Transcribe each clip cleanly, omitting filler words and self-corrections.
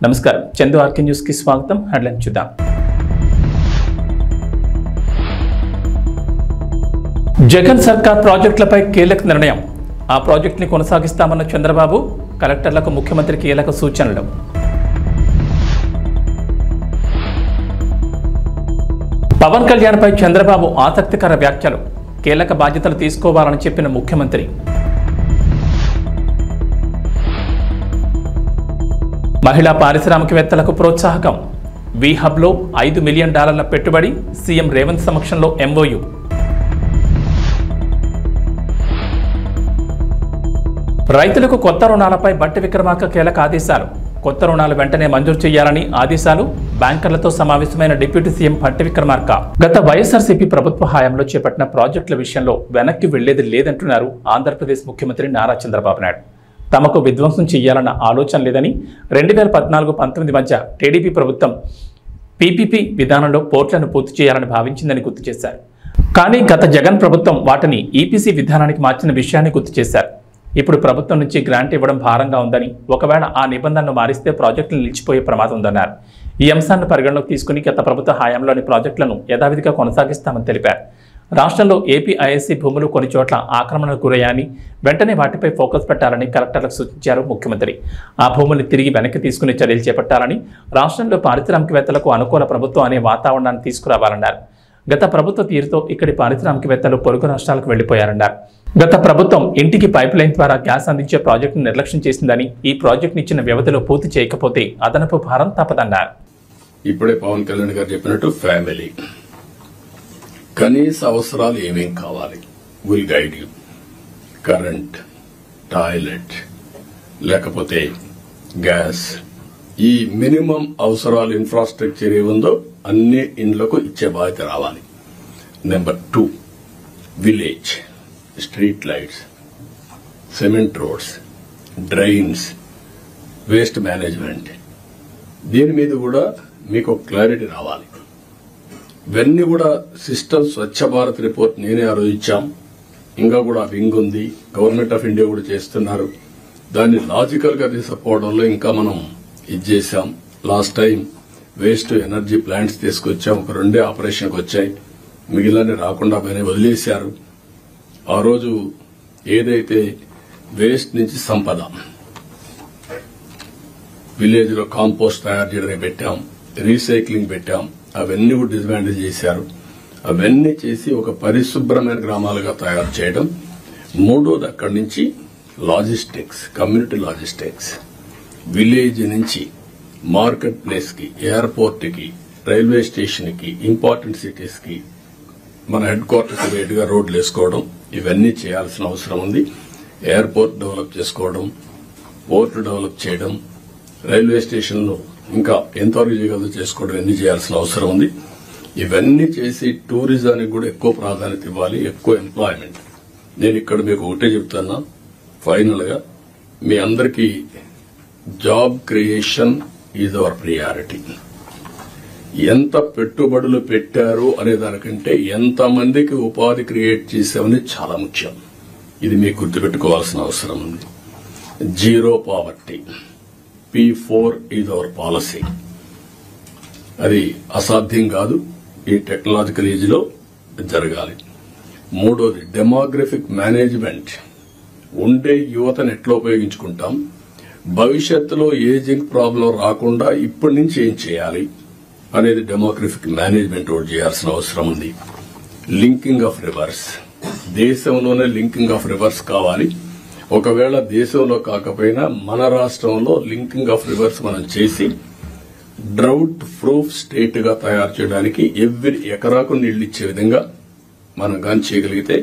నమస్కారం, Chandu RK news కి స్వాగతం. హెడ్లైన్ చూద్దాం. జగన్ సర్కార్ ప్రాజెక్టులపై కీలక నిర్ణయం. ఆ ప్రాజెక్టుని కొనసాగిస్తామన్న చంద్రబాబు, కలెక్టర్లకు ముఖ్యమంత్రి కీలక సూచనలు. పవన్ కళ్యాణ్ పై చంద్రబాబు ఆసక్తికర వ్యాఖ్యలు. కీలక బాధ్యతలు తీసుకోవాలని చెప్పిన ముఖ్యమంత్రి. మహిళా పారిశ్రామికవేత్తలకు ప్రోత్సాహకం. వి హబ్లో $5 మిలియన్ పెట్టుబడి. సీఎం రేవంత్ సమక్షంలో ఎంఓయు. రైతులకు కొత్త రుణాలపై బట్టి విక్రమార్క కీలక ఆదేశాలు. కొత్త రుణాలు వెంటనే మంజూరు చేయాలని ఆదేశాలు. బ్యాంకర్లతో సమావేశమైన డిప్యూటీ సీఎం బట్టి విక్రమార్క. గత వైఎస్ఆర్సీపీ ప్రభుత్వ హయాంలో చేపట్టిన ప్రాజెక్టుల విషయంలో వెనక్కి వెళ్లేది లేదంటున్నారు ఆంధ్రప్రదేశ్ ముఖ్యమంత్రి నారా చంద్రబాబు నాయుడు. తమకు విధ్వంసం చేయాలన్న ఆలోచన లేదని 2014-19 మధ్య టీడీపీ ప్రభుత్వం పీపీపీ విధానంలో పోర్టులను పూర్తి చేయాలని భావించిందని గుర్తు చేశారు. కానీ గత జగన్ ప్రభుత్వం వాటిని ఈపీసీ విధానానికి మార్చిన విషయాన్ని గుర్తు చేశారు. ఇప్పుడు ప్రభుత్వం నుంచి గ్రాంట్ ఇవ్వడం భారంగా ఉందని, ఒకవేళ ఆ నిబంధనలు మారిస్తే ప్రాజెక్టులు నిలిచిపోయే ప్రమాదం ఉందన్నారు. ఈ అంశాన్ని పరిగణలోకి తీసుకుని గత ప్రభుత్వ హయాంలోని ప్రాజెక్టులను యథావిధిగా కొనసాగిస్తామని తెలిపారు. రాష్ట్రంలో ఏపీఐఎస్సీ భూములు కొన్ని చోట్ల ఆక్రమణకు గురయ్యాయని, వెంటనే వాటిపై ఫోకస్ పెట్టాలని కలెక్టర్లకు సూచించారు ముఖ్యమంత్రి. ఆ భూముల్ని తిరిగి వెనక్కి తీసుకునే చర్యలు చేపట్టాలని, రాష్ట్రంలో పారిశ్రామికవేత్తలకు అనుకూల ప్రభుత్వం అనే వాతావరణాన్ని తీసుకురావాలన్నారు. గత ప్రభుత్వ తీరుతో ఇక్కడి పారిశ్రామికవేత్తలు పొరుగు రాష్ట్రాలకు వెళ్లిపోయారన్నారు. గత ప్రభుత్వం ఇంటికి పైప్ లైన్ ద్వారా గ్యాస్ అందించే ప్రాజెక్టును నిర్లక్ష్యం చేసిందని, ఈ ప్రాజెక్టును ఇచ్చిన వ్యవధిలో పూర్తి చేయకపోతే అదనపు భారం తప్పదన్నారు. ఇప్పుడే పవన్ కళ్యాణ్ గారు చెప్పినట్టు ఫ్యామిలీ కనీస అవసరాలు ఏమేం కావాలి will guide you. Current, toilet, లేకపోతే గ్యాస్, ఈ మినిమం అవసరాలు ఇన్ఫ్రాస్ట్రక్చర్ ఏముందో అన్ని ఇండ్లకు ఇచ్చే బాధ్యత రావాలి. Number 2, village street lights, cement roads, drains, waste management, దీని మీద కూడా మీకు క్లారిటీ రావాలి. ఇవన్నీ కూడా సిస్టమ్ స్వచ్ఛ భారత్ రిపోర్ట్ నేనే ఆలోచించాం. ఇంకా కూడా వింగ్ ఉంది, గవర్నమెంట్ ఆఫ్ ఇండియా కూడా చేస్తున్నారు. దాన్ని లాజికల్ గా తీసుకుపోవడంలో ఇంకా మనం ఇది చేశాం. Last time waste energy plants తీసుకొచ్చాం, ఒక 2 ఆపరేషన్కి వచ్చాయి, మిగిలిన రాకుండా పైన వదిలేశారు. ఆ రోజు ఏదైతే వేస్ట్ నుంచి సంపద, విలేజ్ లో కాంపోస్ట్ తయారు చేయడానికి పెట్టాం, రీసైక్లింగ్ పెట్టాం, అవన్నీ కూడా డిస్మాండిల్ చేశారు. అవన్నీ చేసి ఒక పరిశుభ్రమైన గ్రామాలుగా తయారు చేయడం. మూడోది అక్కడి నుంచి లాజిస్టిక్స్, కమ్యూనిటీ లాజిస్టిక్స్, విలేజ్ నుంచి మార్కెట్ ప్లేస్ కి, ఎయిర్పోర్ట్ కి, రైల్వే స్టేషన్ కి, ఇంపార్టెంట్ సిటీస్ కి, మన హెడ్ క్వార్టర్స్ వేటుగా రోడ్లు వేసుకోవడం, ఇవన్నీ చేయాల్సిన అవసరం ఉంది. ఎయిర్పోర్ట్ డెవలప్ చేసుకోవడం, పోర్టు డెవలప్ చేయడం, రైల్వే స్టేషన్లో ఇంకా ఎంతవరకు చేయగలదో చేసుకోవడం, ఇవన్నీ చేయాల్సిన అవసరం ఉంది. ఇవన్నీ చేసి టూరిజానికి కూడా ఎక్కువ ప్రాధాన్యత ఇవ్వాలి, ఎక్కువ ఎంప్లాయ్మెంట్. నేను ఇక్కడ మీకు ఒకటే చెప్తున్నా, ఫైనల్ గా మీ అందరికీ job creation is our priority. ఎంత పెట్టుబడులు పెట్టారు అనే దానికంటే ఎంతమందికి ఉపాధి క్రియేట్ చేసామని చాలా ముఖ్యం. ఇది మీకు గుర్తుపెట్టుకోవాల్సిన అవసరం ఉంది. Zero poverty, P4 is our policy. అది అసాధ్యం కాదు, ఈ టెక్నాలజికల్ ఏజ్ లో జరగాలి. మూడోది డెమోగ్రఫిక్ మేనేజ్మెంట్. ఉండే యువతను ఎట్లా ఉపయోగించుకుంటాం, భవిష్యత్తులో ఏజింగ్ ప్రాబ్లం రాకుండా ఇప్పటి నుంచి ఏం చేయాలి అనేది డెమోగ్రఫిక్ మేనేజ్మెంట్ కూడా చేయాల్సిన అవసరం ఉంది. లింకింగ్ ఆఫ్ రివర్స్, దేశంలోనే లింకింగ్ ఆఫ్ రివర్స్ కావాలి. ఒకవేళ దేశంలో కాకపోయినా మన రాష్ట్రంలో లింకింగ్ ఆఫ్ రివర్స్ మనం చేసి డ్రౌట్ ప్రూఫ్ స్టేట్ గా తయారు చేయడానికి ఎవ్రీ ఎకరాకు నీళ్లు ఇచ్చే విధంగా మనం గాని చేయగలిగితే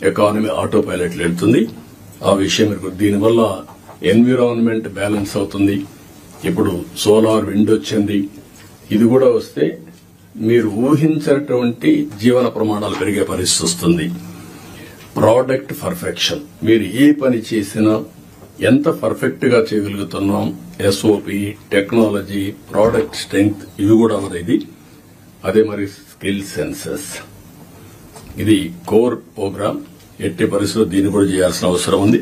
ఎకానమీ ఆటో పైలట్ వెళ్తుంది. ఆ విషయం దీనివల్ల ఎన్విరాన్మెంట్ బ్యాలెన్స్ అవుతుంది. ఇప్పుడు సోలార్ విండ్ వచ్చింది, ఇది కూడా వస్తే మీరు ఊహించినటువంటి జీవన ప్రమాణాలు పెరిగే పరిస్థితి వస్తుంది. ప్రోడక్ట్ పర్ఫెక్షన్, మీరు ఏ పని చేసినా ఎంత పర్ఫెక్ట్ గా చేయగలుగుతున్నాం, ఎస్ఓపి, టెక్నాలజీ, ప్రోడక్ట్ స్ట్రెంగ్త్, ఇవి కూడా ఇది. అదే మరి స్కిల్ సెన్సెస్, ఇది కోర్ ప్రోగ్రామ్. ఎట్టి పరిస్థితుల్లో దీన్ని కూడా చేయాల్సిన అవసరం ఉంది.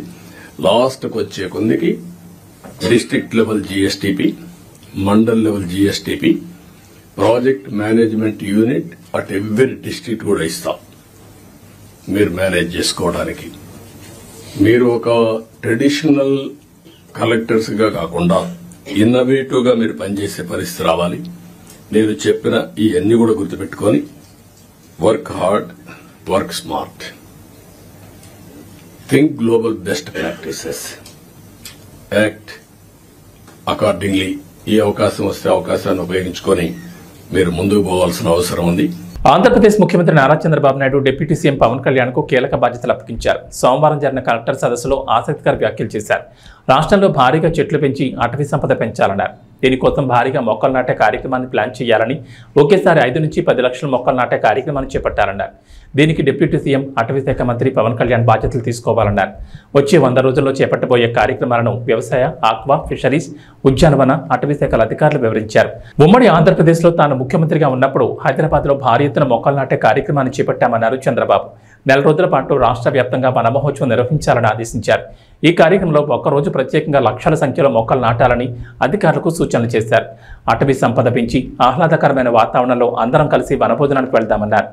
లాస్ట్ కు వచ్చే కొందికి district level GSTP, mandal level GSTP, project management unit at every district కూడా ఇస్తాం మీరు మేనేజ్ చేసుకోవడానికి. మీరు ఒక ట్రెడిషనల్ కలెక్టర్స్ గా కాకుండా ఇన్నోవేటివ్ గా మీరు పనిచేసే పరిస్థితి రావాలి. నేను చెప్పిన ఇవన్నీ కూడా గుర్తుపెట్టుకొని work hard, work smart, think global best practices, act accordingly. ఈ అవకాశం వస్తే అవకాశాన్ని ఉపయోగించుకొని మీరు ముందుకు పోవాల్సిన అవసరం ఉంది. ఆంధ్రప్రదేశ్ ముఖ్యమంత్రి నారా చంద్రబాబు నాయుడు డిప్యూటీ సీఎం పవన్ కళ్యాణ్ కు కీలక బాధ్యతలు అప్పగించారు. సోమవారం జరిగిన కలెక్టర్ సదస్సులో ఆసక్తికర వ్యాఖ్యలు చేశారు. రాష్ట్రంలో భారీగా చెట్లు పెంచి అటవీ సంపద పెంచాలన్నారు. దీనికోసం భారీగా మొక్కలు నాటే కార్యక్రమాన్ని ప్లాన్ చేయాలని, ఒకేసారి 5 నుంచి 10 లక్షల మొక్కలు నాటే కార్యక్రమాన్ని చేపట్టాలన్నారు. దీనికి డిప్యూటీ సీఎం అటవీ శాఖ మంత్రి పవన్ కళ్యాణ్ బాధ్యతలు తీసుకోవాలన్నారు. వచ్చే 100 రోజుల్లో చేపట్టబోయే కార్యక్రమాలను వ్యవసాయ, ఆక్వా, ఫిషరీస్, ఉద్యానవన, అటవీ శాఖల అధికారులు వివరించారు. ఉమ్మడి ఆంధ్రప్రదేశ్లో తాను ముఖ్యమంత్రిగా ఉన్నప్పుడు హైదరాబాద్లో భారీ ఎత్తున మొక్కలు నాటే కార్యక్రమాన్ని చేపట్టామన్నారు చంద్రబాబు. 4 రోజుల పాటు రాష్ట్ర వ్యాప్తంగా వన మహోత్సవం నిర్వహించాలని ఆదేశించారు. ఈ కార్యక్రమంలో ఒక్కరోజు ప్రత్యేకంగా లక్షల సంఖ్యలో మొక్కలు నాటాలని అధికారులకు సూచనలు చేశారు. అటవీ సంపద పెంచి ఆహ్లాదకరమైన వాతావరణంలో అందరం కలిసి వనభోజనానికి వెళ్దామన్నారు.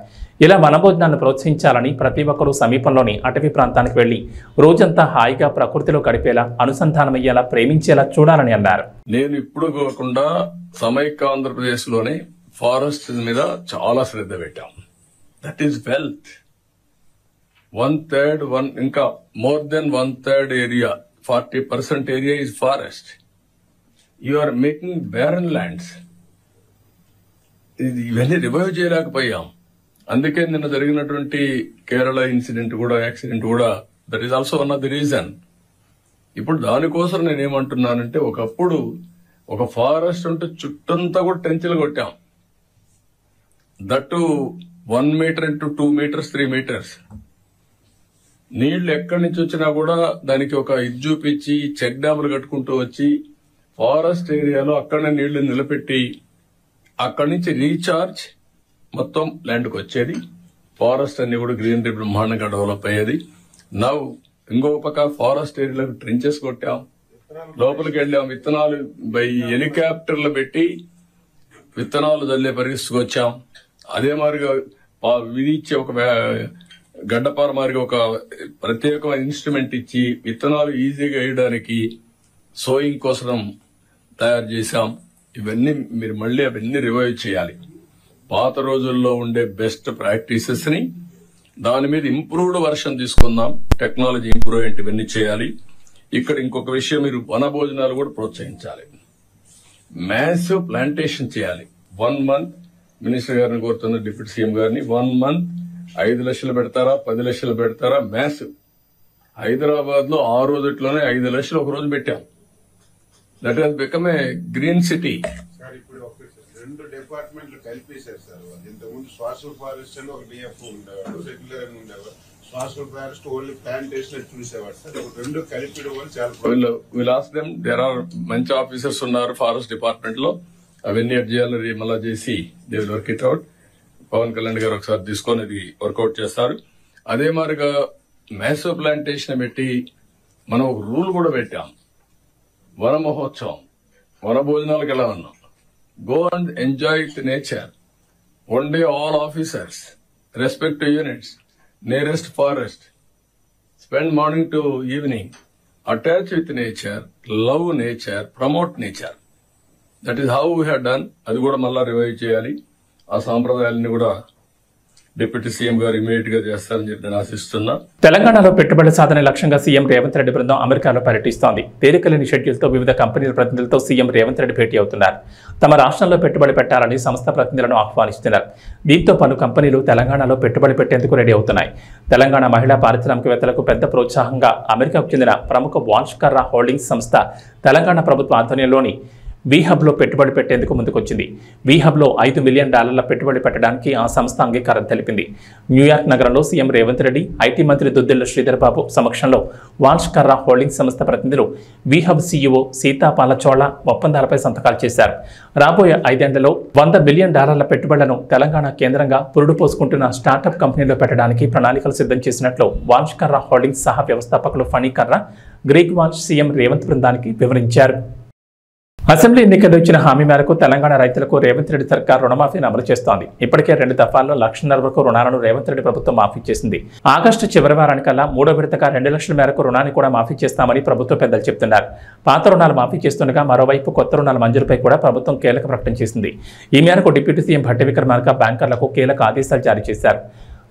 ఇలా వనభోజనాన్ని ప్రోత్సహించాలని, ప్రతి ఒక్కరూ సమీపంలోని అటవీ ప్రాంతానికి వెళ్లి రోజంతా హాయిగా ప్రకృతిలో గడిపేలా, అనుసంధానమయ్యేలా, ప్రేమించేలా చూడాలని అన్నారు. నేను ఇప్పుడు కాకుండా సమైక్య ఆంధ్రప్రదేశ్ లోనే ఫారెస్ట్ మీద చాలా శ్రద్ధ పెట్టాం. That is wealth. 1/3 ఇంకా more than 1/3 area, 40% area is forest. You are making barren lands. ఇవన్నీ రివైవ్ చేయలేకపోయాం. అందుకే నిన్న జరిగినటువంటి కేరళ ఇన్సిడెంట్ కూడా, యాక్సిడెంట్ కూడా, that is also one of the reason. ఇప్పుడు దానికోసం నేనేమంటున్నానంటే, ఒకప్పుడు ఒక ఫారెస్ట్ ఉంటే చుట్టంతా కూడా టెంచెలు కొట్టాం. That 1 metre into 2 metres 3 metres. నీళ్లు ఎక్కడి నుంచి వచ్చినా కూడా దానికి ఒక ఇది చూపించి చెక్ డ్యాములు కట్టుకుంటూ వచ్చి ఫారెస్ట్ ఏరియాలో అక్కడనే నీళ్లు నిలబెట్టి అక్కడి నుంచి రీఛార్జ్ మొత్తం ల్యాండ్కి వచ్చేది. ఫారెస్ట్ అన్ని కూడా గ్రీనరీ బ్రహ్మాండంగా డెవలప్ అయ్యేది. నవ్వు ఇంకో పక్క ఫారెస్ట్ ఏరియాలకు ట్రెంచెస్ కొట్టాం, లోపలికి వెళ్ళాం, విత్తనాలు బై హెలికాప్టర్లు పెట్టి విత్తనాలు చల్లే పరిస్థితికి వచ్చాం. అదే మాదిరిగా విధించే ఒక గడ్డపార మాదిరిగా ఒక ప్రత్యేకమైన ఇన్స్ట్రుమెంట్ ఇచ్చి విత్తనాలు ఈజీగా వేయడానికి సోయింగ్ కోసం తయారు చేశాం. ఇవన్నీ మీరు మళ్ళీ అవన్నీ రివైవ్ చేయాలి. పాత రోజుల్లో ఉండే బెస్ట్ ప్రాక్టీసెస్ ని దాని మీద ఇంప్రూవ్డ్ వర్షన్ తీసుకుందాం. టెక్నాలజీ ఇంప్రూవ్మెంట్ ఇవన్నీ చేయాలి. ఇక్కడ ఇంకొక విషయం, మీరు వన భోజనాలు కూడా ప్రోత్సహించాలి. మ్యాసివ్ ప్లాంటేషన్ చేయాలి. 1 మంత్ మినిస్టర్ గారిని కోరుతున్న, డిప్యూటీ సీఎం గారిని, 1 మంత్ 5 లక్షలు పెడతారా, 10 లక్షలు పెడతారా? మ్యాసివ్. హైదరాబాద్ లో 6 రోజుల్లోనే 5 లక్షలు ఒక రోజు పెట్టాం. That has become a green city. Sir, ఇప్పుడు 2 డిపార్ట్మెంట్లు కలిపేశారు సార్. ఇంతకుముందు సోషల్ ఫారెస్ట్ అని ఒక డిఎఫ్ ఉండేవాడు, రెగ్యులర్ ఉండేవాడు. సోషల్ ఫారెస్ట్ ఓన్లీ ప్లాంటేషన్ చూసేవాడు సార్. 2 కలిపి చాలా will ask them. There are మంచి ఆఫీసర్స్ ఉన్నారు ఫారెస్ట్ డిపార్ట్మెంట్ లో. అవన్నీ అడ్ చేయాలి, మళ్ళా చేసి they will work it out. Pawan Kalyan garu ఒకసారి తీసుకొని అది వర్కౌట్ చేస్తారు. అదే మాదిరిగా మ్యాసివ్ ప్లాంటేషన్ పెట్టి మనం ఒక రూల్ కూడా పెట్టాం. వన మహోత్సవం, వన భోజనాలకు ఎలా ఉన్నాం. Go and enjoy with nature. 1 day all officers, respect units, nearest forest, spend morning to evening, attach with nature, love nature, promote nature. That is how we have done. అది కూడా మళ్ళా రివైవ్ చేయాలి. ఆ సాంప్రదాయాలని కూడా డిప్యూటీ సీఎం గారు immediate గా చేస్తారని చెప్పి నేను ఆశిస్తున్నా. తెలంగాణలో పెట్టుబడుల సాధన లక్ష్యంగా సీఎం రేవంత్ రెడ్డి బృందం అమెరికాలో పర్యటిస్తోంది. తేలికలేని షెడ్యూల్తో వివిధ కంపెనీల ప్రతినిధులతో సీఎం రేవంత్ రెడ్డి భేటీ అవుతున్నారు. తమ రాష్ట్రంలో పెట్టుబడి పెట్టాలని సంస్థ ప్రతినిధులను ఆహ్వానిస్తున్నారు. దీంతో పలు కంపెనీలు తెలంగాణలో పెట్టుబడి పెట్టేందుకు రెడీ అవుతున్నాయి. తెలంగాణ మహిళా పారిశ్రామికవేత్తలకు పెద్ద ప్రోత్సాహంగా అమెరికాకు చెందిన ప్రముఖ వాన్స్కర్రా హోల్డింగ్స్ సంస్థ తెలంగాణ ప్రభుత్వ ఆధ్వర్యంలోని వీహబ్లో పెట్టుబడి పెట్టేందుకు ముందుకొచ్చింది. వీహబ్లో $5 మిలియన్ పెట్టుబడి పెట్టడానికి ఆ సంస్థ అంగీకారం తెలిపింది. న్యూయార్క్ నగరంలో సీఎం రేవంత్ రెడ్డి, ఐటీ మంత్రి దుద్దిళ్ల శ్రీధర్ బాబు సమక్షంలో వాన్స్కర్రా హోల్డింగ్స్ సంస్థ ప్రతినిధులు వీహబ్ సీఈఓ సీతాపాల చోళ ఒప్పందాలపై సంతకాలు చేశారు. రాబోయే 5 ఏళ్లలో $100 మిలియన్ పెట్టుబడులను తెలంగాణ కేంద్రంగా పురుడు పోసుకుంటున్న స్టార్టప్ కంపెనీలో పెట్టడానికి ప్రణాళికలు సిద్ధం చేసినట్లు వాన్స్కర్రా హోల్డింగ్స్ సహ వ్యవస్థాపకులు ఫణి కర్రా, గ్రీక్ వాన్స్ సీఎం రేవంత్ బృందానికి వివరించారు. అసెంబ్లీ ఎన్నికల్లో ఇచ్చిన హామీ మేరకు తెలంగాణ రైతులకు రేవంత్ రెడ్డి సర్కార్ రుణమాఫీని అమలు చేస్తోంది. ఇప్పటికే 2 దఫాల్లో 1,00,000 వరకు రుణాలను రేవంత్ రెడ్డి ప్రభుత్వం మాఫీ చేసింది. ఆగస్టు చివరి వారానికల్లా 3వ విడతగా 2 లక్షల మేరకు రుణాన్ని కూడా మాఫీ చేస్తామని ప్రభుత్వ పెద్దలు చెబుతున్నారు. పాత రుణాలు మాఫీ చేస్తుండగా మరోవైపు కొత్త రుణాల మంజూరుపై కూడా ప్రభుత్వం కీలక ప్రకటన చేసింది. ఈ మేరకు డిప్యూటీ సీఎం భట్టి విక్రమార్క బ్యాంకర్లకు కీలక ఆదేశాలు జారీ చేశారు.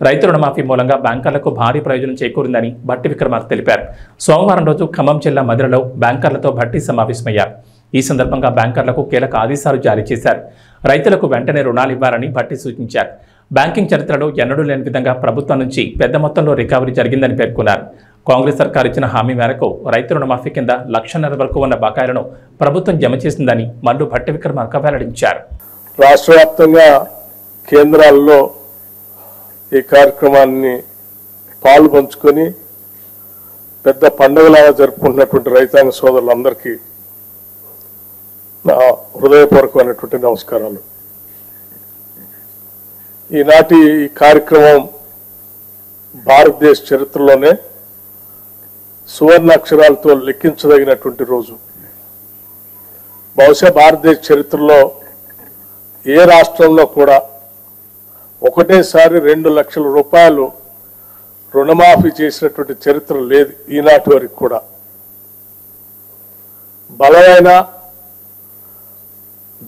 రైతు రుణమాఫీ మూలంగా బ్యాంకర్లకు భారీ ప్రయోజనం చేకూరిందని భట్టి విక్రమార్క తెలిపారు. సోమవారం రోజు ఖమ్మం జిల్లా మధిరలో బ్యాంకర్లతో భట్టి సమావేశమయ్యారు. ఈ సందర్భంగా బ్యాంకర్లకు కీలక ఆదేశాలు జారీ చేశారు. రైతులకు వెంటనే రుణాలు ఇవ్వాలని భట్టి సూచించారు. బ్యాంకింగ్ చరిత్రలో ఎన్నడూ లేని విధంగా ప్రభుత్వం నుంచి పెద్ద మొత్తంలో రికవరీ జరిగిందని పేర్కొన్నారు. కాంగ్రెస్ సర్కార్ ఇచ్చిన హామీ మేరకు రైతు రుణమాఫీ కింద 1,00,000 వరకు ఉన్న బకాయిలను ప్రభుత్వం జమ చేసిందని మల్లు భట్టి విక్రమార్క వెల్లడించారు. రాష్ట్ర వ్యాప్తంగా కేంద్రాల్లో ఈ కార్యక్రమాన్ని పాలు పంచుకొని పెద్ద పండుగలాగా జరుపుకుంటున్నటువంటి రైతాంగ సోదరులందరికీ నా హృదయపూర్వకమైనటువంటి నమస్కారాలు. ఈనాటి ఈ కార్యక్రమం భారతదేశ చరిత్రలోనే సువర్ణాక్షరాలతో లెక్కించదగినటువంటి రోజు. బహుశా భారతదేశ చరిత్రలో ఏ రాష్ట్రంలో కూడా ఒకటేసారి 2 లక్షల రూపాయలు రుణమాఫీ చేసినటువంటి చరిత్ర లేదు ఈనాటి వరకు కూడా. బలమైన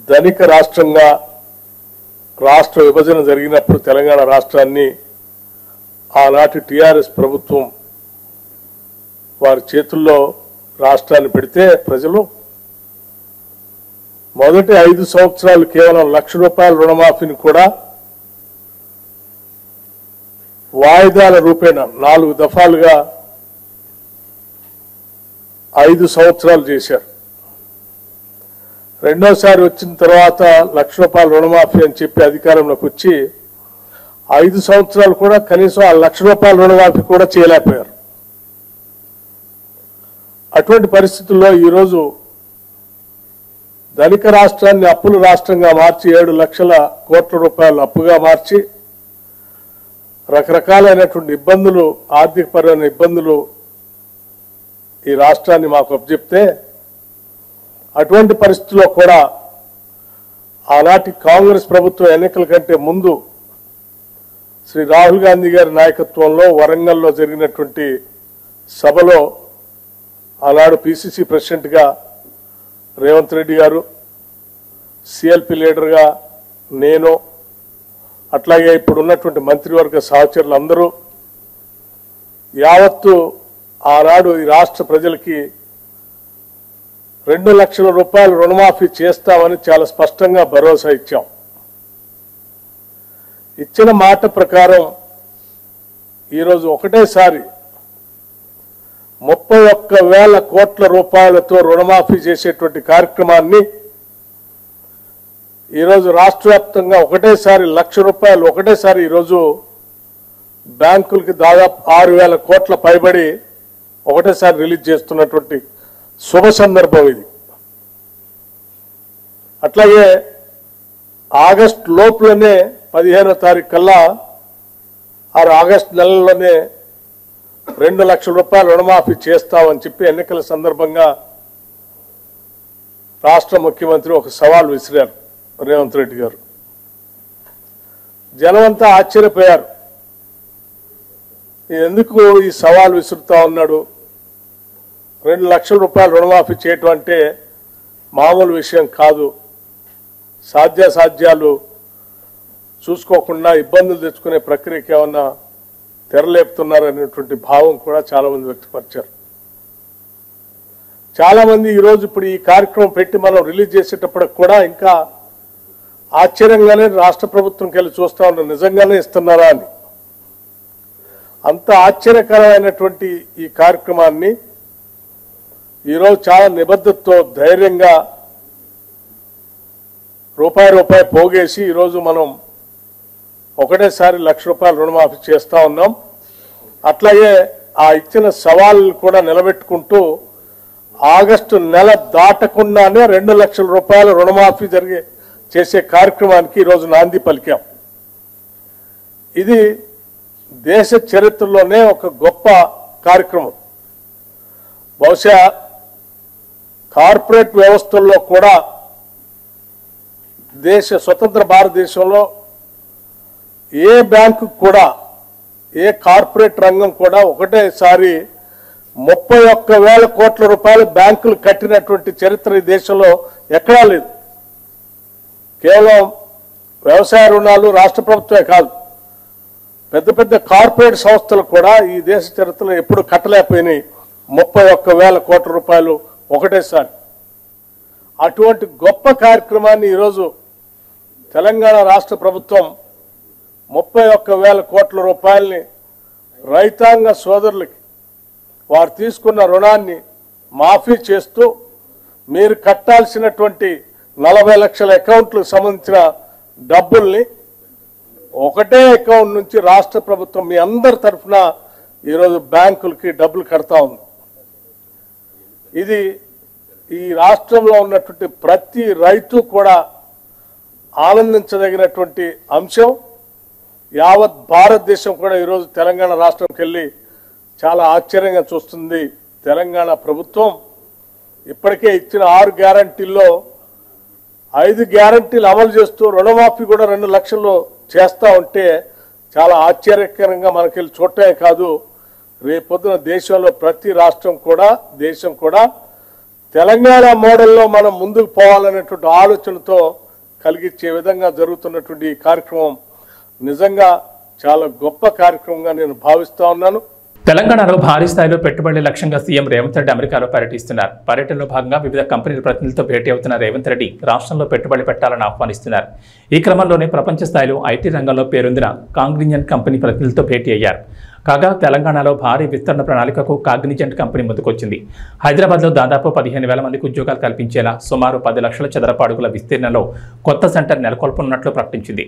ధనిక రాష్ట్రంగా రాష్ట్ర విభజన జరిగినప్పుడు తెలంగాణ రాష్ట్రాన్ని ఆనాటి టీఆర్ఎస్ ప్రభుత్వం వారి చేతుల్లో రాష్ట్రాన్ని పెడితే ప్రజలు మొదటి 5 సంవత్సరాలు కేవలం 1,00,000 రూపాయల రుణమాఫీని కూడా వాయిదాల రూపేణ 4 దఫాలుగా 5 సంవత్సరాలు చేశారు. రెండోసారి వచ్చిన తర్వాత 1,00,000 రూపాయల రుణమాఫీ అని చెప్పి అధికారంలోకి వచ్చి 5 సంవత్సరాలు కూడా కనీసం ఆ 1,00,000 రూపాయల రుణమాఫీ కూడా చేయలేకపోయారు. అటువంటి పరిస్థితుల్లో ఈరోజు ధనిక రాష్ట్రాన్ని అప్పుల రాష్ట్రంగా మార్చి 7 లక్షల కోట్ల రూపాయలు అప్పుగా మార్చి రకరకాలైనటువంటి ఇబ్బందులు, ఆర్థికపరమైన ఇబ్బందులు ఈ రాష్ట్రాన్ని మాకు అప్పచెప్తే అటువంటి పరిస్థితుల్లో కూడా ఆనాటి కాంగ్రెస్ ప్రభుత్వం ఎన్నికల కంటే ముందు శ్రీ రాహుల్ గాంధీ గారి నాయకత్వంలో వరంగల్లో జరిగినటువంటి సభలో ఆనాడు పిసిసి ప్రెసిడెంట్గా రేవంత్ రెడ్డి గారు, సిఎల్పి లీడర్గా నేను, అట్లాగే ఇప్పుడు ఉన్నటువంటి మంత్రివర్గ సహచరులందరూ యావత్తు ఆనాడు ఈ రాష్ట్ర ప్రజలకి 2 లక్షల రూపాయలు రుణమాఫీ చేస్తామని చాలా స్పష్టంగా భరోసా ఇచ్చాం. ఇచ్చిన మాట ప్రకారం ఈరోజు ఒకటేసారి 31,000 కోట్ల రూపాయలతో రుణమాఫీ చేసేటువంటి కార్యక్రమాన్ని ఈరోజు రాష్ట్ర వ్యాప్తంగా ఒకటేసారి 1,00,000 రూపాయలు ఒకటేసారి ఈరోజు బ్యాంకులకి దాదాపు 6,000 కోట్ల పైబడి ఒకటేసారి రిలీజ్ చేస్తున్నటువంటి శుభ సందర్భం ఇది. అట్లాగే ఆగస్టు లోపులోనే 15వ తారీఖు కల్లా ఆగస్టు నెలలోనే 2 లక్షల రూపాయలు రుణమాఫీ చేస్తామని చెప్పి ఎన్నికల సందర్భంగా రాష్ట్ర ముఖ్యమంత్రి ఒక సవాల్ విసిరారు రేవంత్ రెడ్డి గారు. జనమంతా ఆశ్చర్యపోయారు. ఎందుకు ఈ సవాల్ విసురుతా ఉన్నాడు? 2 లక్షల రూపాయలు రుణమాఫీ చేయటం అంటే మామూలు విషయం కాదు. సాధ్యాసాధ్యాలు చూసుకోకుండా ఇబ్బందులు తెచ్చుకునే ప్రక్రియకి ఏమన్నా తెరలేపుతున్నారనేటువంటి భావం కూడా చాలా మంది వ్యక్తపరిచారు. చాలా మంది ఈరోజు ఇప్పుడు ఈ కార్యక్రమం పెట్టి మనం రిలీజ్ చేసేటప్పటికి కూడా ఇంకా ఆశ్చర్యంగానే రాష్ట్ర ప్రభుత్వంకి వెళ్ళి చూస్తా ఉన్నారు, నిజంగానే ఇస్తున్నారా అని. అంత ఆశ్చర్యకరమైనటువంటి ఈ కార్యక్రమాన్ని ఈరోజు చాలా నిబద్ధతతో ధైర్యంగా రూపాయి పోగేసి ఈరోజు మనం ఒకటేసారి 1,00,000 రూపాయలు రుణమాఫీ చేస్తా ఉన్నాం. అట్లాగే ఆ ఇచ్చిన సవాళ్ళు కూడా నిలబెట్టుకుంటూ ఆగస్టు నెల దాటకుండానే 2 లక్షల రూపాయల రుణమాఫీ చేసే కార్యక్రమానికి ఈరోజు నాంది పలికాం. ఇది దేశ చరిత్రలోనే ఒక గొప్ప కార్యక్రమం. బహుశా కార్పొరేట్ వ్యవస్థల్లో కూడా స్వతంత్ర భారతదేశంలో ఏ బ్యాంకు కూడా ఏ కార్పొరేట్ రంగం కూడా ఒకటేసారి 31,000 కోట్ల రూపాయలు బ్యాంకులు కట్టినటువంటి చరిత్ర ఈ దేశంలో ఎక్కడా లేదు. కేవలం వ్యవసాయ రుణాలు రాష్ట్ర ప్రభుత్వమే కాదు, పెద్ద పెద్ద కార్పొరేట్ సంస్థలు కూడా ఈ దేశ చరిత్రలో ఎప్పుడు కట్టలేకపోయినాయి 31,000 కోట్ల రూపాయలు ఒకటేసారి. అటువంటి గొప్ప కార్యక్రమాన్ని ఈరోజు తెలంగాణ రాష్ట్ర ప్రభుత్వం 31,000 కోట్ల రూపాయలని రైతాంగ సోదరులకి వారు తీసుకున్న రుణాన్ని మాఫీ చేస్తూ మీరు కట్టాల్సినటువంటి 40 లక్షల అకౌంట్లకు సంబంధించిన డబ్బుల్ని ఒకటే అకౌంట్ నుంచి రాష్ట్ర ప్రభుత్వం మీ అందరి తరఫున ఈరోజు బ్యాంకులకి డబ్బులు కడతా ఉంది. ఇది ఈ రాష్ట్రంలో ఉన్నటువంటి ప్రతి రైతు కూడా ఆనందించదగినటువంటి అంశం. యావత్ భారతదేశం కూడా ఈరోజు తెలంగాణ రాష్ట్రంకి వెళ్ళి చాలా ఆశ్చర్యంగా చూస్తుంది. తెలంగాణ ప్రభుత్వం ఇప్పటికే ఇచ్చిన 6 గ్యారంటీల్లో 5 గ్యారంటీలు అమలు చేస్తూ రుణమాఫీ కూడా 2 లక్షలు చేస్తూ ఉంటే చాలా ఆశ్చర్యకరంగా మనకెళ్ళి చూడటమే కాదు, రేపొద్దున దేశంలో ప్రతి రాష్ట్రం కూడా దేశం కూడా తెలంగాణ మోడల్లో మనం ముందుకు పోవాలనేటువంటి ఆలోచనతో కలిగించే విధంగా జరుగుతున్నటువంటి ఈ కార్యక్రమం నిజంగా చాలా గొప్ప కార్యక్రమంగా నేను భావిస్తా ఉన్నాను. తెలంగాణలో భారీ స్థాయిలో పెట్టుబడుల లక్ష్యంగా సీఎం రేవంత్ రెడ్డి అమెరికాలో పర్యటిస్తున్నారు. పర్యటనలో భాగంగా వివిధ కంపెనీల ప్రతినిధులతో భేటీ అవుతున్న రేవంత్ రెడ్డి రాష్ట్రంలో పెట్టుబడి పెట్టాలని ఆహ్వానిస్తున్నారు. ఈ క్రమంలోనే ప్రపంచ స్థాయిలో ఐటీ రంగంలో పేరొందిన కాగ్నిజెంట్ కంపెనీ ప్రతినిధులతో భేటీ అయ్యారు. కాగా తెలంగాణలో భారీ విస్తరణ ప్రణాళికకు కాగ్నిజెంట్ కంపెనీ ముందుకొచ్చింది. హైదరాబాద్లో దాదాపు 15,000 మందికి ఉద్యోగాలు కల్పించేలా సుమారు 10 లక్షల చదరపు అడుగుల విస్తీర్ణంలో కొత్త సెంటర్ నెలకొల్పనున్నట్లు ప్రకటించింది.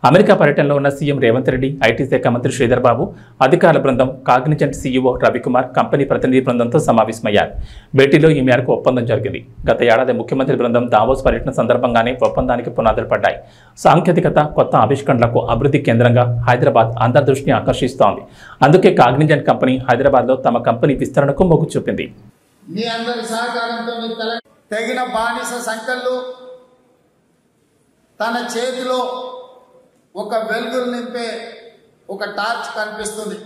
అమెరికా పర్యటనలో ఉన్న సీఎం రేవంత్ రెడ్డి, ఐటీ శాఖ మంత్రి శ్రీధర్ బాబు, అధికారుల బృందం, కాగ్నిజెంట్ సీఈఓ రవికుమార్, కంపెనీ ప్రతినిధి బృందంతో సమావేశమయ్యారు. భేటీలో ఈ మేరకు ఒప్పందం జరిగింది. గత ఏడాది ముఖ్యమంత్రి బృందం దావోస్ పర్యటన సందర్భంగానే ఒప్పందానికి పునాదులు పడ్డాయి. సాంకేతికత, కొత్త ఆవిష్కరణలకు అభివృద్ధి కేంద్రంగా హైదరాబాద్ అందరి దృష్టిని ఆకర్షిస్తోంది. అందుకే కాగ్నిజెంట్ కంపెనీ హైదరాబాద్లో తమ కంపెనీ విస్తరణకు మొగ్గు చూపింది. మీ అందరి సహకారంతో తగిన బానిస సంఖ్యలు తన చేతిలో ఒక వెలుగులు నింపే ఒక టార్చ్ కనిపిస్తుంది.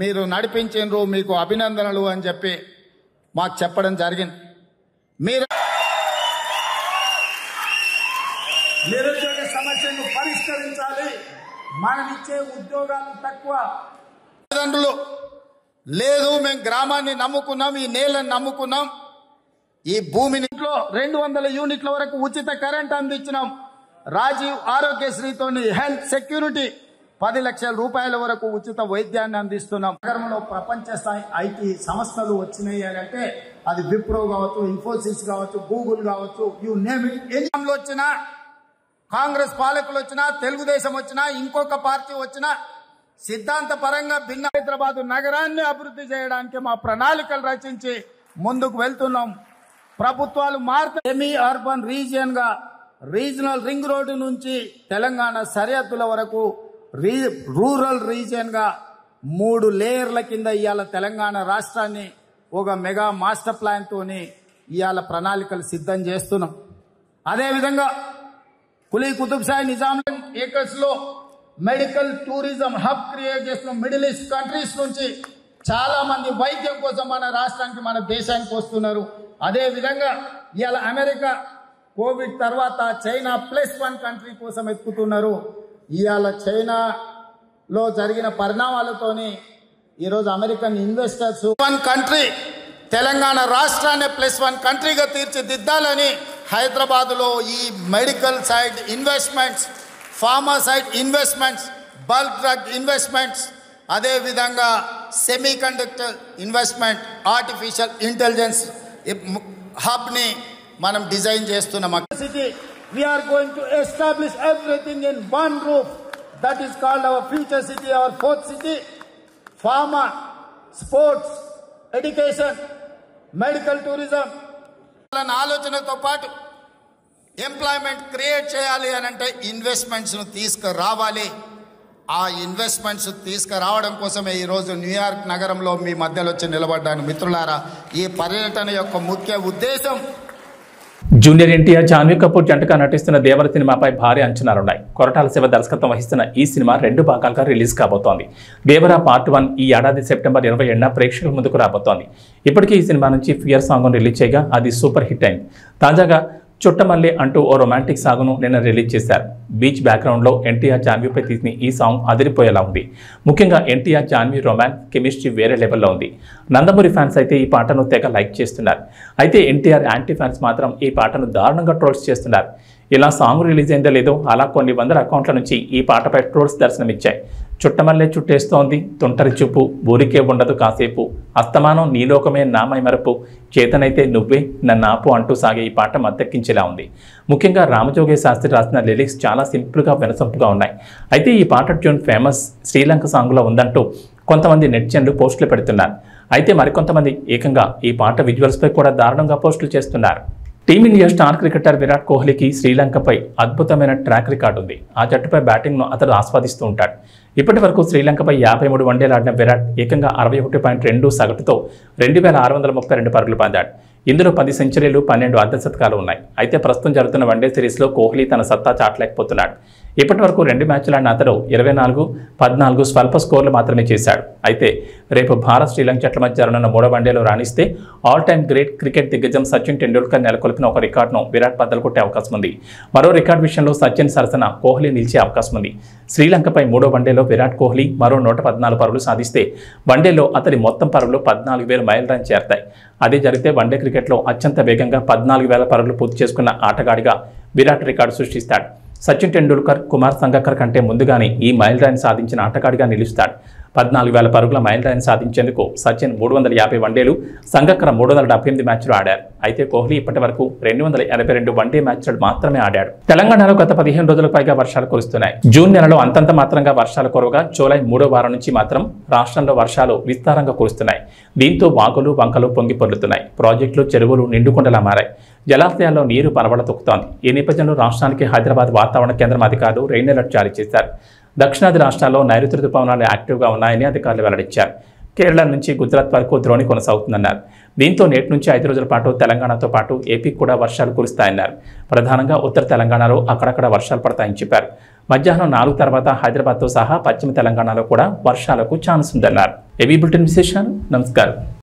మీరు నడిపించారు, మీకు అభినందనలు అని చెప్పి మాకు చెప్పడం జరిగింది. మీరు నిరుద్యోగ సమస్యను పరిష్కరించాలి, మనమిచ్చే ఉద్యోగాలు తక్కువ, తల్లిదండ్రులు లేదు, మేము గ్రామాన్ని నమ్ముకున్నాం, ఈ నేలను నమ్ముకున్నాం, ఈ భూమిని 200 యూనిట్ల వరకు ఉచిత కరెంట్ అందించినాం. రాజీవ్ ఆరోగ్యశ్రీతోని హెల్త్ సెక్యూరిటీ 10 లక్షల రూపాయల వరకు ఉచిత వైద్యాన్ని అందిస్తున్నాం. నగరంలో ప్రపంచ స్థాయి ఐటీ సంస్థలు వచ్చినాయి అంటే అది విప్రో కావచ్చు, ఇన్ఫోసిస్ కావచ్చు, గూగుల్ కావచ్చు, యూ నేమ్ ఇట్. ఎన్నికలు వచ్చినా, కాంగ్రెస్ పాలకులు వచ్చినా, తెలుగుదేశం వచ్చినా, ఇంకొక పార్టీ వచ్చినా సిద్ధాంత పరంగా భిన్న హైదరాబాద్ నగరాన్ని అభివృద్ధి చేయడానికి మా ప్రణాళికలు రచించి ముందుకు వెళ్తున్నాం. ప్రభుత్వాలు మారుతాయి. సెమీ అర్బన్ రీజియన్ గా, రీజనల్ రింగ్ రోడ్డు నుంచి తెలంగాణ సరిహద్దుల వరకు రూరల్ రీజియన్ గా 3 లేయర్ల కింద ఇవాళ తెలంగాణ రాష్ట్రాన్ని ఒక మెగా మాస్టర్ ప్లాన్ తోని ఇవాళ ప్రణాళికలు సిద్ధం చేస్తున్నాం. అదేవిధంగా కులీ కుతుబ్షాహి నిజాముద్దీన్ ఏకర్స్ లో మెడికల్ టూరిజం హబ్ క్రియేట్ చేస్తున్నాం. మిడిల్ ఈస్ట్ కంట్రీస్ నుంచి చాలా మంది వైద్యం కోసం మన రాష్ట్రానికి, మన దేశానికి వస్తున్నారు. అదే విధంగా ఇవాళ అమెరికా కోవిడ్ తర్వాత చైనా +1 కంట్రీ కోసం ఎత్తుకుతున్నారు. ఇవాళ చైనాలో జరిగిన పరిణామాలతోని ఈరోజు అమెరికన్ ఇన్వెస్టర్స్ 1 కంట్రీ తెలంగాణ రాష్ట్రాన్ని +1 కంట్రీగా తీర్చిదిద్దాలని హైదరాబాద్లో ఈ medical side investments, pharma side investments, bulk drug investments, అదేవిధంగా semiconductor investment, artificial intelligence హబ్ని మనం డిజైన్ చేస్తున్నాం. We are going to establish everything in one roof. That is called our future city, our 4th city. Pharma, sports, education, medical tourism. ఆలోచనతో పాటు employment create చేయాలి అని అంటే ఇన్వెస్ట్మెంట్స్ను తీసుకురావాలి. ఆ ఇన్వెస్ట్మెంట్స్ తీసుకురావడం కోసమే ఈరోజు న్యూయార్క్ నగరంలో మీ మధ్యలో వచ్చి నిలబడ్డాను. మిత్రులారా, ఈ పర్యటన యొక్క ముఖ్య ఉద్దేశం జూనియర్ ఎన్టీఆర్ జాన్వీ కపూర్ జంటగా నటిస్తున్న దేవర సినిమాపై భారీ అంచనాలున్నాయి. కొరటాల శివ దర్శకత్వం వహిస్తున్న ఈ సినిమా 2 భాగాలుగా రిలీజ్ కాబోతోంది. దేవర పార్ట్ 1 ఈ ఏడాది సెప్టెంబర్ 27న ప్రేక్షకుల ముందుకు రాబోతోంది. ఇప్పటికీ ఈ సినిమా నుంచి ఫియర్ సాంగ్ను రిలీజ్ చేయగా అది సూపర్ హిట్ అయింది. తాజాగా చుట్టమల్లి అంటూ ఓ రొమాంటిక్ సాగును నిన్న రిలీజ్ చేశారు. బీచ్ బ్యాక్గ్రౌండ్లో ఎన్టీఆర్ జాన్వీపై తీసిన ఈ సాంగ్ అదిరిపోయేలా ఉంది. ముఖ్యంగా ఎన్టీఆర్ జాన్వీ రొమాన్స్ కెమిస్ట్రీ వేరే లెవెల్లో ఉంది. నందమూరి ఫ్యాన్స్ అయితే ఈ పాటను తెగ లైక్ చేస్తున్నారు. అయితే ఎన్టీఆర్ యాంటీ ఫ్యాన్స్ మాత్రం ఈ పాటను దారుణంగా ట్రోల్స్ చేస్తున్నారు. ఇలా సాంగ్ రిలీజ్ అయిందో లేదో అలా కొన్ని వందల అకౌంట్ల నుంచి ఈ పాటపై ట్రోల్స్ దర్శనమిచ్చాయి. చుట్టమల్లే చుట్టేస్తోంది, తుంటరి చూపు, ఊరికే ఉండదు కాసేపు, అస్తమానం నీలోకమే నామై మరపు, చేతనైతే నువ్వే నన్నాపు అంటూ సాగే ఈ పాట మద్దెక్కించేలా ఉంది. ముఖ్యంగా రామజోగే శాస్త్రి రాసిన లిరిక్స్ చాలా సింపుల్గా వినసొంపుగా ఉన్నాయి. అయితే ఈ పాట ట్యూన్ ఫేమస్ శ్రీలంక సాంగ్లో ఉందంటూ కొంతమంది నెటిజన్లు పోస్టులు పెడుతున్నారు. అయితే మరికొంతమంది ఏకంగా ఈ పాట విజువల్స్పై కూడా దారుణంగా పోస్టులు చేస్తున్నారు. టీమిండియా స్టార్ క్రికెటర్ విరాట్ కోహ్లీకి శ్రీలంకపై అద్భుతమైన ట్రాక్ రికార్డు ఉంది. ఆ జట్టుపై బ్యాటింగ్ను అతడు ఆస్వాదిస్తూ ఉంటాడు. ఇప్పటి వరకు శ్రీలంకపై 53 వన్డేలు ఆడిన విరాట్ ఏకంగా 61.2 సగటుతో 2632 పరుగులు పొందాడు. ఇందులో 10 సెంచరీలు, 12 అర్ధశతకాలు ఉన్నాయి. అయితే ప్రస్తుతం జరుగుతున్న వన్డే సిరీస్లో కోహ్లీ తన సత్తా చాటలేకపోతున్నాడు. ఇప్పటి వరకు 2 మ్యాచ్లు ఆడిన అతడు 24, 14 స్వల్ప స్కోర్లు మాత్రమే చేశాడు. అయితే రేపు భారత్ శ్రీలంక జట్ల మధ్య జరగనున్న 3వ వన్డేలో రాణిస్తే ఆల్ టైమ్ గ్రేట్ క్రికెట్ దిగ్గజం సచిన్ టెండూల్కర్ నెలకొల్పిన ఒక రికార్డును విరాట్ బద్దలు కొట్టే అవకాశం ఉంది. మరో రికార్డు విషయంలో సచిన్ సరసన కోహ్లీ నిలిచే అవకాశం ఉంది. శ్రీలంకపై 3వ వన్డేలో విరాట్ కోహ్లీ మరో 114 పరుగులు సాధిస్తే వన్డేలో అతడి మొత్తం పరుగులు 14,000 మైల్ రన్ చేరతాయి. అదే జరిగితే వన్డే క్రికెట్లో అత్యంత వేగంగా 14,000 పరుగులు పూర్తి చేసుకున్న ఆటగాడిగా విరాట్ రికార్డు సృష్టిస్తాడు. సచిన్ టెండూల్కర్, కుమార్ సంగక్కర్ కంటే ముందుగానే ఈ మైల్ రైన్ సాధించిన ఆటగాడిగా నిలుస్తాడు. 14,000 పరుగుల మైల్ రైన్ సాధించేందుకు సచిన్ 350 వన్డేలు, సంగక్కర్ 378 మ్యాచ్లు ఆడారు. అయితే కోహ్లీ ఇప్పటి వరకు 282 వన్డే మ్యాచ్లు మాత్రమే ఆడాడు. తెలంగాణలో గత 15 రోజులకు పైగా వర్షాలు కురుస్తున్నాయి. జూన్ నెలలో అంతంత మాత్రంగా వర్షాలు కురవగా జూలై 3వ వారం నుంచి మాత్రం రాష్ట్రంలో వర్షాలు విస్తారంగా కురుస్తున్నాయి. దీంతో వాగులు, వంకలు పొంగి పొర్లుతున్నాయి. ప్రాజెక్టులు, చెరువులు నిండుకుండలా మారాయి. జలాశయాల్లో నీరు పరవళ తొక్కుతోంది. ఈ నేపథ్యంలో రాష్ట్రానికి హైదరాబాద్ వాతావరణ కేంద్రం అధికారులు రెయిన్ అలర్ట్ జారీ చేశారు. దక్షిణాది రాష్ట్రాల్లో నైరుతి రుతుపవనాలు యాక్టివ్గా ఉన్నాయని అధికారులు వెల్లడించారు. కేరళ నుంచి గుజరాత్ వరకు ద్రోణి కొనసాగుతుందన్నారు. దీంతో నేటి నుంచి 5 రోజుల పాటు తెలంగాణతో పాటు ఏపీకి కూడా వర్షాలు కురుస్తాయన్నారు. ప్రధానంగా ఉత్తర తెలంగాణలో అక్కడక్కడ వర్షాలు పడతాయని చెప్పారు. మధ్యాహ్నం 4 తర్వాత హైదరాబాద్తో సహా పశ్చిమ తెలంగాణలో కూడా వర్షాలకు ఛాన్స్ ఉందన్నారు. ఏబీ బులెటిన్ విశేషాలు. నమస్కారం.